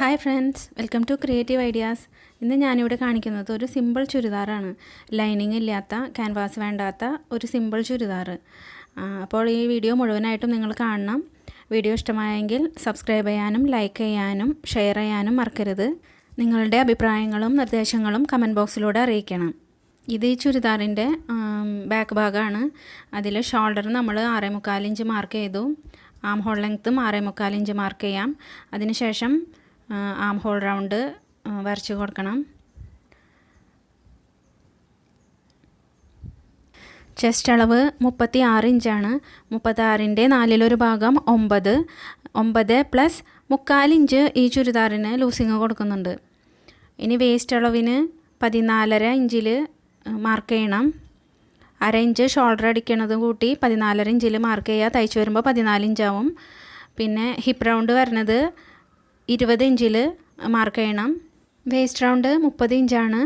Hi friends, welcome to creative ideas. ഇന്ന് ഞാനിവിടെ കാണിക്കുന്നത് ഒരു സിമ്പിൾ ചുരിദാറാണ്. ലൈനിങ് ഇല്ലാത്ത, ക്യാൻവാസ് വേണ്ടാത്ത ഒരു സിമ്പിൾ ചുരിദാർ. അപ്പോൾ ഈ വീഡിയോ മുഴുവനായിട്ടും നിങ്ങൾ കാണണം. വീഡിയോ ഇഷ്ടമായെങ്കിൽ സബ്സ്ക്രൈബ് ചെയ്യാനും ലൈക്ക് ചെയ്യാനും ഷെയർ ചെയ്യാനും മറക്കരുത്. നിങ്ങളുടെ അഭിപ്രായങ്ങളും നിർദ്ദേശങ്ങളും കമൻറ്റ് ബോക്സിലൂടെ അറിയിക്കണം. ഇത് ഈ ചുരിദാറിൻ്റെ ബാക്ക് ഭാഗമാണ്. അതിൽ ഷോൾഡർ നമ്മൾ 6.25 ഇഞ്ച് മാർക്ക് ചെയ്തു. ആം ഹോൾ ലെങ്ത്തും 6.25 ഇഞ്ച് മാർക്ക് ചെയ്യാം. അതിനുശേഷം ആം ഹോൾ റൗണ്ട് വരച്ച് കൊടുക്കണം. ചെസ്റ്റ് അളവ് 36 ഇഞ്ചാണ്. 36ൻ്റെ 4/1 ഭാഗം 9 പ്ലസ് 3/4 ഇഞ്ച് ഈ ചുരിദാറിന് ലൂസിങ് കൊടുക്കുന്നുണ്ട്. ഇനി വേസ്റ്റ് അളവിന് 14.5 ഇഞ്ചിൽ മാർക്ക് ചെയ്യണം. 1/2 ഇഞ്ച് ഷോൾഡർ അടിക്കണത് കൂട്ടി 14.5 ഇഞ്ചിൽ മാർക്ക് ചെയ്യുക. തയ്ച്ച് വരുമ്പോൾ 14 ഇഞ്ചാവും. പിന്നെ ഹിപ്പ് റൗണ്ട് വരുന്നത് 20 ഇഞ്ചിൽ മാർക്ക് ചെയ്യണം. വേസ്റ്റ് റൗണ്ട് 30 ഇഞ്ചാണ്.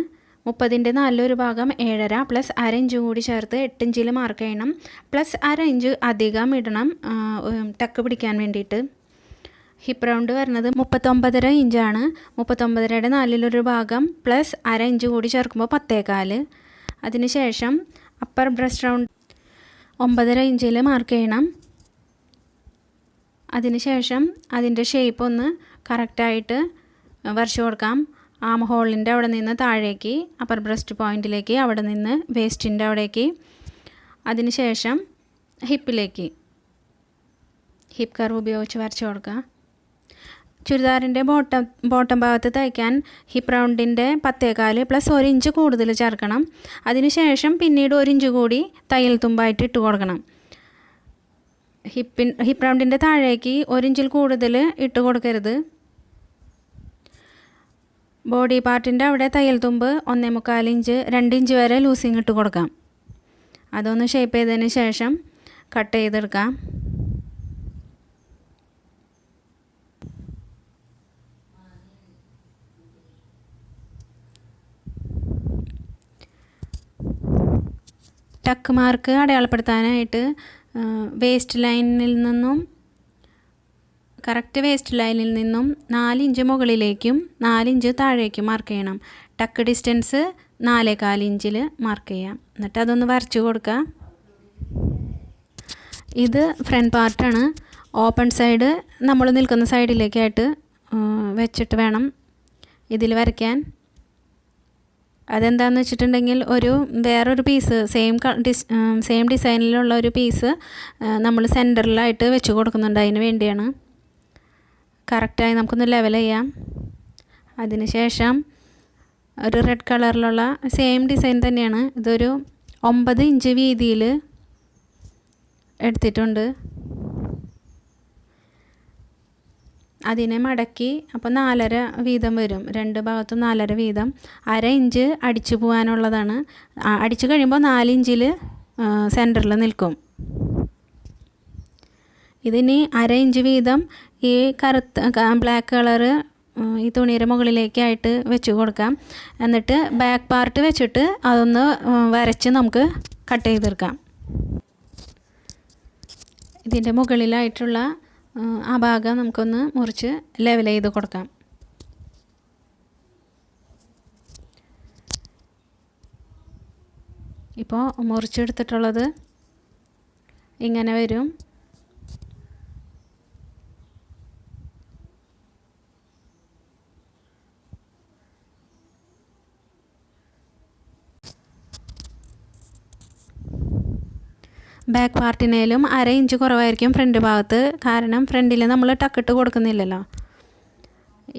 30ൻ്റെ 4/1 ഭാഗം 7.5 പ്ലസ് 1/2 ഇഞ്ച് കൂടി ചേർത്ത് 8 ഇഞ്ചിൽ മാർക്ക് ചെയ്യണം. പ്ലസ് 1/2 ഇഞ്ച് അധികം ഇടണം ടക്ക് പിടിക്കാൻ വേണ്ടിയിട്ട്. ഹിപ്പ് റൗണ്ട് വരുന്നത് 39.5 ഇഞ്ചാണ്. 39യുടെ 4/1 ഭാഗം പ്ലസ് 1/2 ഇഞ്ച് കൂടി ചേർക്കുമ്പോൾ 10.25. അതിനുശേഷം അപ്പർ ബ്രസ്റ്റ് റൗണ്ട് 9.5 ഇഞ്ചിൽ മാർക്ക് ചെയ്യണം. അതിനുശേഷം അതിൻ്റെ ഷേപ്പ് ഒന്ന് കറക്റ്റായിട്ട് വരച്ചു കൊടുക്കാം. ആം ഹോളിൻ്റെ അവിടെ നിന്ന് താഴേക്ക് അപ്പർ ബ്രസ്റ്റ് പോയിൻറ്റിലേക്ക്, അവിടെ നിന്ന് വേസ്റ്റിൻ്റെ അവിടേക്ക്, അതിനുശേഷം ഹിപ്പിലേക്ക് ഹിപ്പ് കർവ് ഉപയോഗിച്ച് വരച്ചു കൊടുക്കുക. ചുരിദാറിൻ്റെ ബോട്ടം ഭാഗത്ത് തയ്ക്കാൻ ഹിപ്പ് റൗണ്ടിൻ്റെ 10.25 പ്ലസ് 1 ഇഞ്ച് കൂടുതൽ ചേർക്കണം. അതിനുശേഷം പിന്നീട് 1 ഇഞ്ച് കൂടി തയ്യൽ തുമ്പായിട്ട് ഇട്ട് കൊടുക്കണം. ഹിപ്പ് റൗണ്ടിൻ്റെ താഴേക്ക് 1 ഇഞ്ചിൽ കൂടുതൽ ഇട്ട് കൊടുക്കരുത്. ബോഡി പാർട്ടിൻ്റെ അവിടെ തയ്യൽ തുമ്പ് 1.25 ഇഞ്ച് 2 ഇഞ്ച് വരെ ലൂസിങ് ഇട്ട് കൊടുക്കാം. അതൊന്ന് ഷേപ്പ് ചെയ്തതിന് ശേഷം കട്ട് ചെയ്തെടുക്കാം. ടക്ക് മാർക്ക് അടയാളപ്പെടുത്താനായിട്ട് വേസ്റ്റ് ലൈനിൽ നിന്നും കറക്റ്റ് വേസ്റ്റ് ലൈനിൽ നിന്നും 4 ഇഞ്ച് മുകളിലേക്കും 4 ഇഞ്ച് താഴേക്കും മാർക്ക് ചെയ്യണം. ടക്ക് ഡിസ്റ്റൻസ് 4.25 ഇഞ്ചിൽ മാർക്ക് ചെയ്യാം. എന്നിട്ട് അതൊന്ന് വരച്ച് കൊടുക്കുക. ഇത് ഫ്രണ്ട് പാർട്ടാണ്. ഓപ്പൺ സൈഡ് നമ്മൾ നിൽക്കുന്ന സൈഡിലേക്കായിട്ട് വെച്ചിട്ട് വേണം ഇതിൽ വരയ്ക്കാൻ. അതെന്താണെന്ന് വെച്ചിട്ടുണ്ടെങ്കിൽ വേറൊരു പീസ് സെയിം ഡിസൈനിലുള്ള ഒരു പീസ് നമ്മൾ സെൻറ്ററിലായിട്ട് വെച്ച് കൊടുക്കുന്നുണ്ട്. അതിന് വേണ്ടിയാണ്. കറക്റ്റായി നമുക്കൊന്ന് ലെവൽ ചെയ്യാം. അതിനുശേഷം ഒരു റെഡ് കളറിലുള്ള സെയിം ഡിസൈൻ തന്നെയാണ്. ഇതൊരു 9 ഇഞ്ച് വീതിയിൽ എടുത്തിട്ടുണ്ട്. അതിനെ മടക്കി അപ്പോൾ 4.5 വീതം വരും. 2 ഭാഗത്തും 4.5 വീതം. 1/2 ഇഞ്ച് അടിച്ചു പോകാനുള്ളതാണ്. അടിച്ചു കഴിയുമ്പോൾ 4 ഇഞ്ചിൽ സെൻറ്ററിൽ നിൽക്കും. ഇതിന് 1/2 ഇഞ്ച് വീതം ഈ ബ്ലാക്ക് കളറ് ഈ തുണിയുടെ മുകളിലേക്കായിട്ട് വെച്ച് കൊടുക്കാം. എന്നിട്ട് ബാക്ക് പാർട്ട് വെച്ചിട്ട് അതൊന്ന് വരച്ച് നമുക്ക് കട്ട് ചെയ്തെടുക്കാം. ഇതിൻ്റെ മുകളിലായിട്ടുള്ള ആ ഭാഗം നമുക്കൊന്ന് മുറിച്ച് ലെവൽ ചെയ്ത് കൊടുക്കാം. ഇപ്പോൾ മുറിച്ചെടുത്തിട്ടുള്ളത് ഇങ്ങനെ വരും. ബാക്ക് പാർട്ടിനേലും 1/2 ഇഞ്ച് കുറവായിരിക്കും ഫ്രണ്ട് ഭാഗത്ത്. കാരണം ഫ്രണ്ടിൽ നമ്മൾ ടക്കിട്ട് കൊടുക്കുന്നില്ലല്ലോ.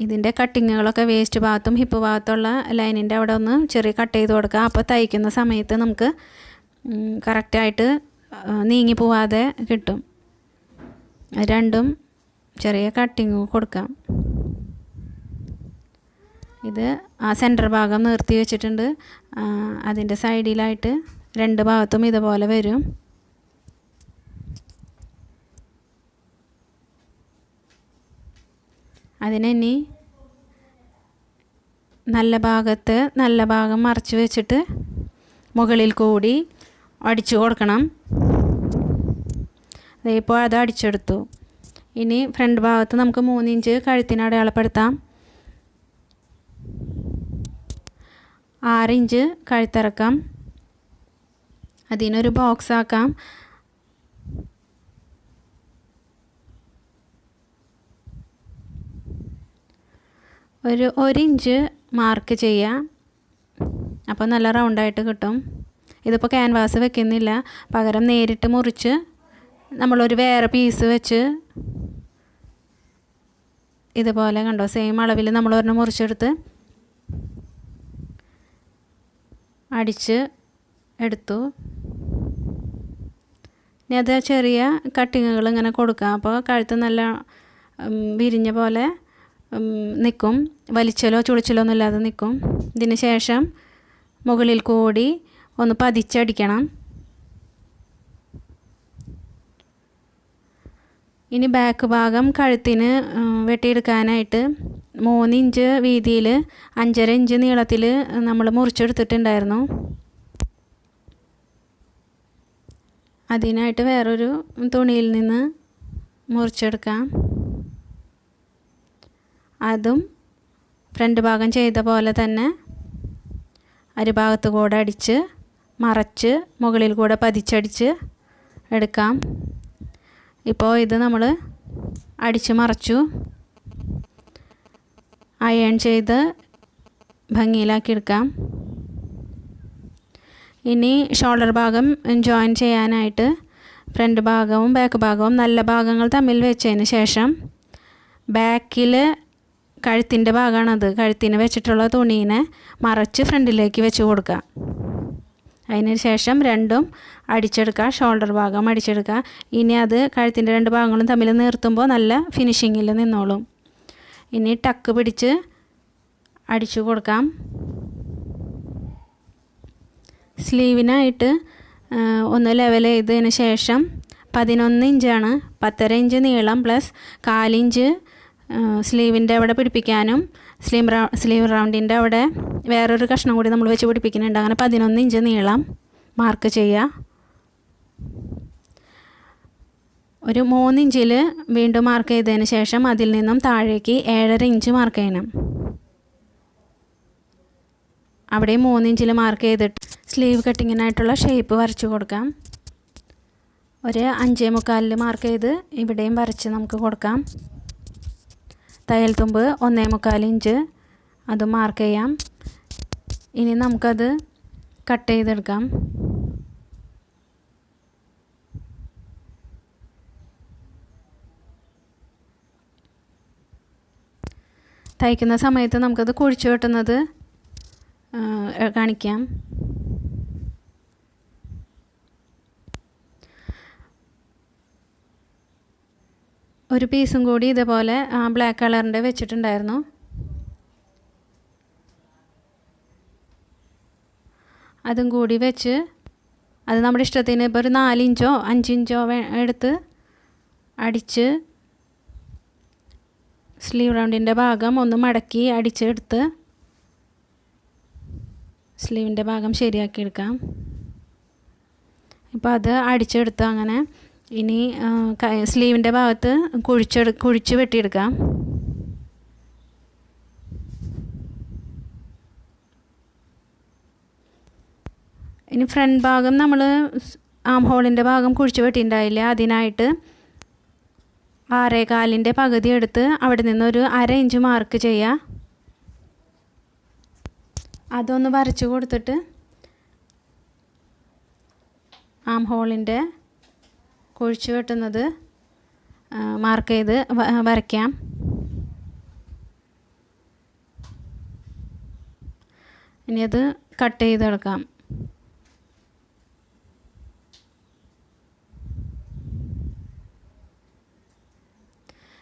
ഇതിൻ്റെ കട്ടിങ്ങുകളൊക്കെ വേസ്റ്റ് ഭാഗത്തും ഹിപ്പ് ഭാഗത്തുള്ള ലൈനിൻ്റെ അവിടെ ഒന്ന് ചെറിയ കട്ട് ചെയ്ത് കൊടുക്കുക. അപ്പോൾ തയ്ക്കുന്ന സമയത്ത് നമുക്ക് കറക്റ്റായിട്ട് നീങ്ങി പോവാതെ കിട്ടും. രണ്ടും ചെറിയ കട്ടിങ് കൊടുക്കാം. ഇത് ആ സെൻറ്റർ ഭാഗം നിർത്തി വെച്ചിട്ടുണ്ട്. അതിൻ്റെ സൈഡിലായിട്ട് 2 ഭാഗത്തും ഇതുപോലെ വരും. അതിനി നല്ല ഭാഗം മറച്ച് വെച്ചിട്ട് മുകളിൽ കൂടി അടിച്ചു കൊടുക്കണം. ഇപ്പോൾ അത് അടിച്ചെടുത്തു. ഇനി ഫ്രണ്ട് ഭാഗത്ത് നമുക്ക് 3 ഇഞ്ച് കഴുത്തിന് അടയാളപ്പെടുത്താം. 6 ഇഞ്ച് കഴുത്തിറക്കാം. അതിനൊരു ബോക്സ് ആക്കാം. ഒരു 1 ഇഞ്ച് മാർക്ക് ചെയ്യാം. അപ്പോൾ നല്ല റൗണ്ടായിട്ട് കിട്ടും. ഇതിപ്പോൾ ക്യാൻവാസ് വെക്കുന്നില്ല, പകരം നേരിട്ട് മുറിച്ച് നമ്മളൊരു വേറെ പീസ് വെച്ച് ഇതുപോലെ കണ്ടോ സെയിം അളവിൽ നമ്മൾ ഒരെണ്ണം മുറിച്ചെടുത്ത് അടിച്ച് എടുത്തു. ഇനി അത് ചെറിയ കട്ടിങ്ങുകൾ ഇങ്ങനെ കൊടുക്കാം. അപ്പോൾ കഴുത്ത് നല്ല വിരിഞ്ഞ പോലെ നിൽക്കും, വലിച്ചലോ ചുളിച്ചലോ ഒന്നും ഇല്ലാതെ നിൽക്കും. ഇതിന് ശേഷം മുകളിൽ കൂടി ഒന്ന് പതിച്ചടിക്കണം. ഇനി ബാക്ക് ഭാഗം കഴുത്തിന് വെട്ടിയെടുക്കാനായിട്ട് 3 ഇഞ്ച് വീതിയിൽ 5.5 ഇഞ്ച് നീളത്തിൽ നമ്മൾ മുറിച്ചെടുത്തിട്ടുണ്ടായിരുന്നു. അതിനായിട്ട് വേറൊരു തുണിയിൽ നിന്ന് മുറിച്ചെടുക്കാം. അതും ഫ്രണ്ട് ഭാഗം ചെയ്ത പോലെ തന്നെ അരിഭാഗത്ത് കൂടെ അടിച്ച് മറച്ച് മുകളിൽ കൂടെ പതിച്ചടിച്ച് എടുക്കാം. ഇപ്പോൾ ഇത് നമ്മൾ അടിച്ച് മറച്ചു, അയൺ ചെയ്ത് ഭംഗിയിലാക്കി എടുക്കാം. ഇനി ഷോൾഡർ ഭാഗം ജോയിൻ ചെയ്യാനായിട്ട് ഫ്രണ്ട് ഭാഗവും ബാക്ക് ഭാഗവും നല്ല ഭാഗങ്ങൾ തമ്മിൽ വെച്ചതിന് ശേഷം ബാക്കിൽ കഴുത്തിൻ്റെ ഭാഗമാണത്, കഴുത്തിന് വെച്ചിട്ടുള്ള തുണീനെ മറച്ച് ഫ്രണ്ടിലേക്ക് വെച്ച് കൊടുക്കുക. അതിന് ശേഷം രണ്ടും അടിച്ചെടുക്കുക, ഷോൾഡർ ഭാഗം അടിച്ചെടുക്കുക. ഇനി അത് കഴുത്തിൻ്റെ 2 ഭാഗങ്ങളും തമ്മിൽ നിർത്തുമ്പോൾ നല്ല ഫിനിഷിങ്ങിൽ നിന്നോളും. ഇനി ടക്ക് പിടിച്ച് അടിച്ചു കൊടുക്കാം. സ്ലീവിനായിട്ട് ഒന്ന് ലെവൽ ചെയ്തതിന് ശേഷം 11 ഇഞ്ചാണ്, 10.5 ഇഞ്ച് നീളം പ്ലസ് 4 ഇഞ്ച് സ്ലീവിൻ്റെ അവിടെ പിടിപ്പിക്കാനും സ്ലീവ് റൗണ്ടിൻ്റെ അവിടെ വേറൊരു കഷ്ണം കൂടി നമ്മൾ വെച്ച് പിടിപ്പിക്കുന്നുണ്ട്. അങ്ങനെ 11 ഇഞ്ച് നീളം മാർക്ക് ചെയ്യുക. ഒരു 3 ഇഞ്ചിൽ വീണ്ടും മാർക്ക് ചെയ്തതിന് ശേഷം അതിൽ നിന്നും താഴേക്ക് 7.5 ഇഞ്ച് മാർക്ക് ചെയ്യണം. അവിടെ 3 ഇഞ്ചിൽ മാർക്ക് ചെയ്തിട്ട് സ്ലീവ് കട്ടിങ്ങിനായിട്ടുള്ള ഷേപ്പ് വരച്ച് കൊടുക്കാം. ഒരു 5.25 മാർക്ക് ചെയ്ത് ഇവിടെയും വരച്ച് നമുക്ക് കൊടുക്കാം. തയ്യൽ തുമ്പ് 1.25 ഇഞ്ച് അത് മാർക്ക് ചെയ്യാം. ഇനി നമുക്കത് കട്ട് ചെയ്തെടുക്കാം. തയ്ക്കുന്ന സമയത്ത് നമുക്കത് കുഴിച്ചു വെട്ടുന്നത് കാണിക്കാം. ഒരു പീസും കൂടി ഇതേപോലെ ബ്ലാക്ക് കളറിൻ്റെ വെച്ചിട്ടുണ്ടായിരുന്നു. അതും കൂടി വെച്ച് അത് നമ്മുടെ ഇഷ്ടത്തിന് ഇപ്പോൾ ഒരു 4 ഇഞ്ചോ 5 ഇഞ്ചോ എടുത്ത് അടിച്ച് സ്ലീവ് റൗണ്ടിൻ്റെ ഭാഗം ഒന്ന് മടക്കി അടിച്ചെടുത്ത് സ്ലീവിൻ്റെ ഭാഗം ശരിയാക്കി എടുക്കാം. ഇപ്പോൾ അത് അടിച്ചെടുത്ത് അങ്ങനെ ഇനി സ്ലീവിൻ്റെ ഭാഗത്ത് കുഴിച്ച് വെട്ടിയെടുക്കാം. ഇനി ഫ്രണ്ട് ഭാഗം നമ്മൾ ആം ഹോളിൻ്റെ ഭാഗം കുഴിച്ച് വെട്ടിയിട്ടുണ്ടായില്ല, അതിനായിട്ട് 6.25 പകുതി എടുത്ത് അവിടെ നിന്നൊരു 1/2 ഇഞ്ച് മാർക്ക് ചെയ്യുക. അതൊന്ന് വരച്ച് കൊടുത്തിട്ട് ആം ഹോളിൻ്റെ കുഴിച്ച് വെട്ടുന്നത് മാർക്ക് ചെയ്ത് വരയ്ക്കാം. ഇനി അത് കട്ട് ചെയ്തെടുക്കാം.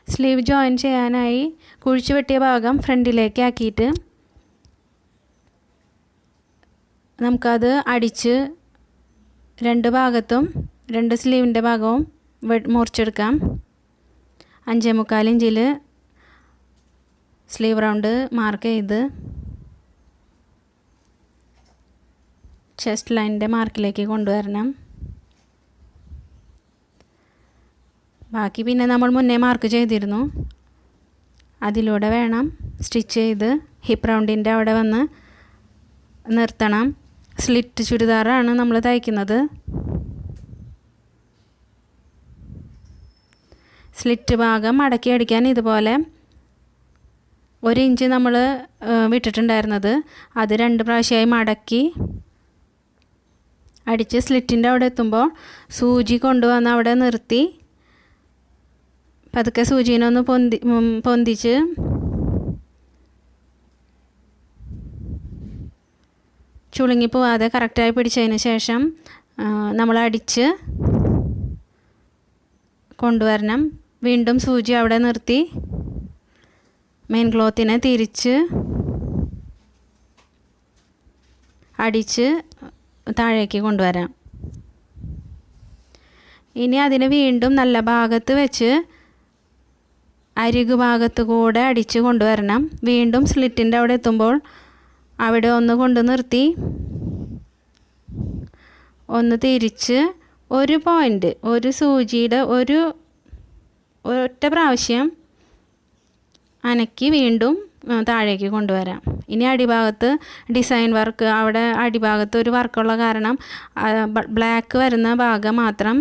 സ്ലീവ് ജോയിൻ ചെയ്യാനായി കുഴിച്ച് വെട്ടിയ ഭാഗം ഫ്രണ്ടിലേക്ക് ആക്കിയിട്ട് നമുക്കത് അടിച്ച് 2 ഭാഗത്തും 2 സ്ലീവിൻ്റെ ഭാഗവും മുറിച്ചെടുക്കാം. 5.25 ഇഞ്ചിൽ സ്ലീവ് റൗണ്ട് മാർക്ക് ചെയ്ത് ചെസ്റ്റ് ലൈനിൻ്റെ മാർക്കിലേക്ക് കൊണ്ടുവരണം. ബാക്കി പിന്നെ നമ്മൾ മുന്നേ മാർക്ക് ചെയ്തിരുന്നു, അതിലൂടെ വേണം സ്റ്റിച്ച് ചെയ്ത് ഹിപ്പ് റൗണ്ടിൻ്റെ അവിടെ വന്ന് നിർത്തണം. സ്ലിറ്റ് ചുരിദാറാണ് നമ്മൾ തയ്ക്കുന്നത്. സ്ലിറ്റ് ഭാഗം മടക്കി അടിക്കാൻ ഇതുപോലെ 1 ഇഞ്ച് നമ്മൾ വിട്ടിട്ടുണ്ടായിരുന്നത് അത് 2 പ്രാവശ്യമായി മടക്കി അടിച്ച് സ്ലിറ്റിൻ്റെ അവിടെ എത്തുമ്പോൾ സൂചി കൊണ്ടുവന്ന് അവിടെ നിർത്തി പതുക്കെ സൂചീനെ ഒന്ന് പൊന്തിച്ച് ചുളുങ്ങി പോവാതെ കറക്റ്റായി പിടിച്ചതിന് ശേഷം നമ്മൾ അടിച്ച് കൊണ്ടുവരണം. വീണ്ടും സൂചി അവിടെ നിർത്തി മെയിൻ ക്ലോത്തിനെ തിരിച്ച് അടിച്ച് താഴേക്ക് കൊണ്ടുവരാം. ഇനി അതിനെ വീണ്ടും നല്ല ഭാഗത്ത് വെച്ച് അരികു ഭാഗത്ത് കൂടെ അടിച്ച് കൊണ്ടുവരണം. വീണ്ടും സ്ലിറ്റിൻ്റെ അവിടെ എത്തുമ്പോൾ അവിടെ ഒന്ന് കൊണ്ട് നിർത്തി ഒന്ന് തിരിച്ച് ഒരു പോയിൻ്റ് ഒരു സൂചിയുടെ ഒറ്റ പ്രാവശ്യം അനക്കി വീണ്ടും താഴേക്ക് കൊണ്ടുവരാം. ഇനി അടിഭാഗത്ത് ഡിസൈൻ വർക്ക്, അവിടെ അടിഭാഗത്ത് ഒരു വർക്കുള്ള കാരണം ബ്ലാക്ക് വരുന്ന ഭാഗം മാത്രം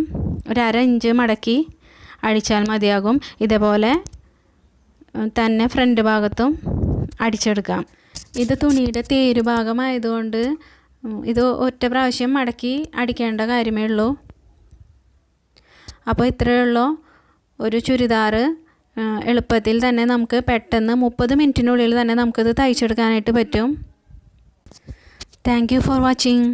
1/2 ഇഞ്ച് മടക്കി അടിച്ചാൽ മതിയാകും. ഇതേപോലെ തന്നെ ഫ്രണ്ട് ഭാഗത്തും അടിച്ചെടുക്കാം. ഇത് തുണിയുടെ തേരു ഭാഗമായതുകൊണ്ട് ഇത് ഒറ്റ പ്രാവശ്യം മടക്കി അടിക്കേണ്ട കാര്യമേ ഉള്ളൂ. അപ്പോൾ ഇത്രയേ ഉള്ളൂ. ഒരു ചുരിദാർ എളുപ്പത്തിൽ തന്നെ നമുക്ക് പെട്ടെന്ന് 30 മിനിറ്റിനുള്ളിൽ തന്നെ നമുക്കിത് തയ്ച്ചെടുക്കാനായിട്ട് പറ്റും. Thank you for watching.